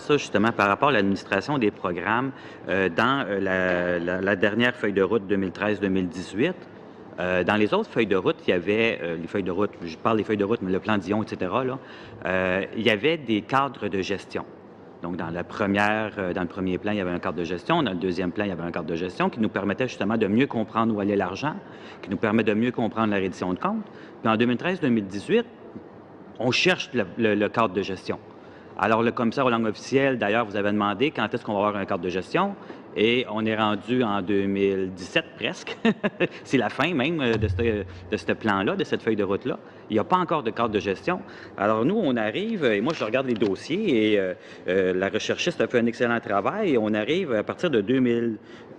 Ça, justement, par rapport à l'administration des programmes, dans la dernière feuille de route 2013-2018, dans les autres feuilles de route, il y avait, les feuilles de route, je parle des feuilles de route, mais le plan Dion, etc., là, il y avait des cadres de gestion. Donc, dans le premier plan, il y avait un cadre de gestion. Dans le deuxième plan, il y avait un cadre de gestion qui nous permettait justement de mieux comprendre où allait l'argent, qui nous permet de mieux comprendre la reddition de comptes. Puis en 2013-2018, on cherche le cadre de gestion. Alors, le commissaire aux langues officielles, d'ailleurs, vous avez demandé quand est-ce qu'on va avoir un cadre de gestion, et on est rendu en 2017 presque. C'est la fin même de ce plan-là, de cette feuille de route-là. Il n'y a pas encore de cadre de gestion. Alors, nous, on arrive, et moi, je regarde les dossiers, et la recherchiste a fait un excellent travail, et on arrive à partir de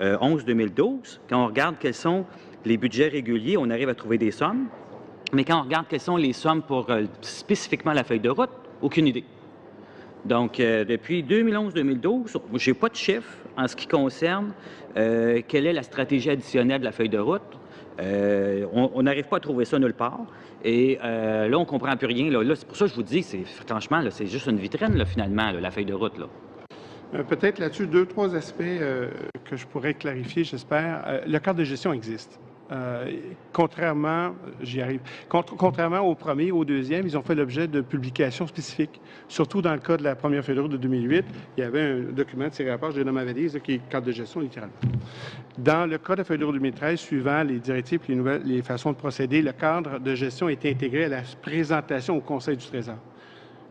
2011-2012, quand on regarde quels sont les budgets réguliers, on arrive à trouver des sommes. Mais quand on regarde quelles sont les sommes pour spécifiquement la feuille de route, aucune idée. Donc, depuis 2011-2012, je n'ai pas de chiffre en ce qui concerne quelle est la stratégie additionnelle de la feuille de route. On n'arrive pas à trouver ça nulle part. Et là, on ne comprend plus rien. Là, c'est pour ça que je vous dis, franchement, c'est juste une vitrine, là, finalement, là, la feuille de route. Là. Peut-être là-dessus, deux, trois aspects que je pourrais clarifier, j'espère. Le cadre de gestion existe. Contrairement au premier, au deuxième, ils ont fait l'objet de publications spécifiques. Surtout dans le cas de la première feuille de route de 2008, il y avait un document de ces rapports, je l'ai nommé à valise, qui est cadre de gestion littéralement. Dans le cas de la feuille de route 2013, suivant les directives et les façons de procéder, le cadre de gestion est intégré à la présentation au Conseil du Trésor.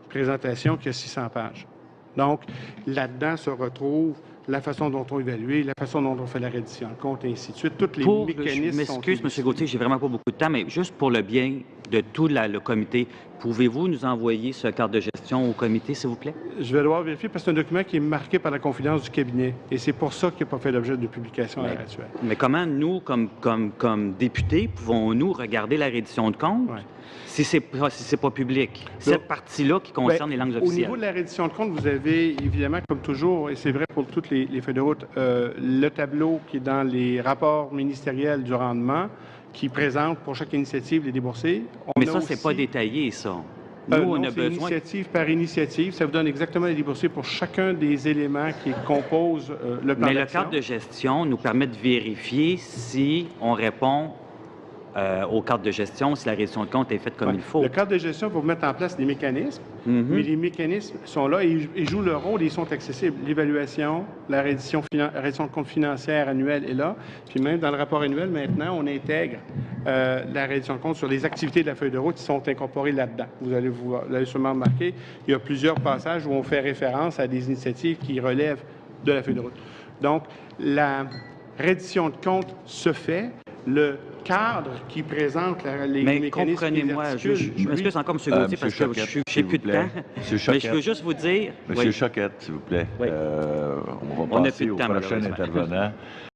Présentation qui a 600 pages. Donc, là-dedans se retrouve la façon dont on évalue, la façon dont on fait la reddition de compte, et ainsi de suite. Tous les mécanismes je m'excuse, M. Gauthier, j'ai vraiment pas beaucoup de temps, mais juste pour le bien de tout le comité, pouvez-vous nous envoyer ce cadre de gestion au comité, s'il vous plaît? Je vais devoir vérifier parce que c'est un document qui est marqué par la confidence du cabinet, et c'est pour ça qu'il n'a pas fait l'objet de publication à l'heure actuelle. Mais comment nous, comme députés, pouvons-nous regarder la reddition de compte si c'est pas public? Cette partie-là qui concerne les langues officielles. Au niveau de la reddition de compte, vous avez évidemment, comme toujours, et c'est vrai pour toutes les feuilles de route, le tableau qui est dans les rapports ministériels du rendement, qui présente pour chaque initiative les déboursés. Mais ça, c'est pas détaillé, ça. Nous, on a besoin... initiative par initiative. Ça vous donne exactement les déboursés pour chacun des éléments qui composent le plan d'action. Mais le cadre de gestion nous permet de vérifier si on répond au cadre de gestion, si la reddition de compte est faite comme il faut. Le cadre de gestion va vous mettre en place des mécanismes, mais les mécanismes sont là et ils jouent leur rôle et ils sont accessibles. L'évaluation, la reddition de compte financière annuelle est là. Puis même dans le rapport annuel, maintenant, on intègre la reddition de compte sur les activités de la feuille de route qui sont incorporées là-dedans. Vous l'avez sûrement remarqué, il y a plusieurs passages où on fait référence à des initiatives qui relèvent de la feuille de route. Donc, la reddition de compte se fait. Le cadre qui présente les mécanismes... Mais comprenez-moi, je m'excuse encore, M. Gauthier, parce que je n'ai plus de temps. Mais je veux juste vous dire... Monsieur Choquette, s'il vous plaît. Oui. On va passer au prochain intervenant.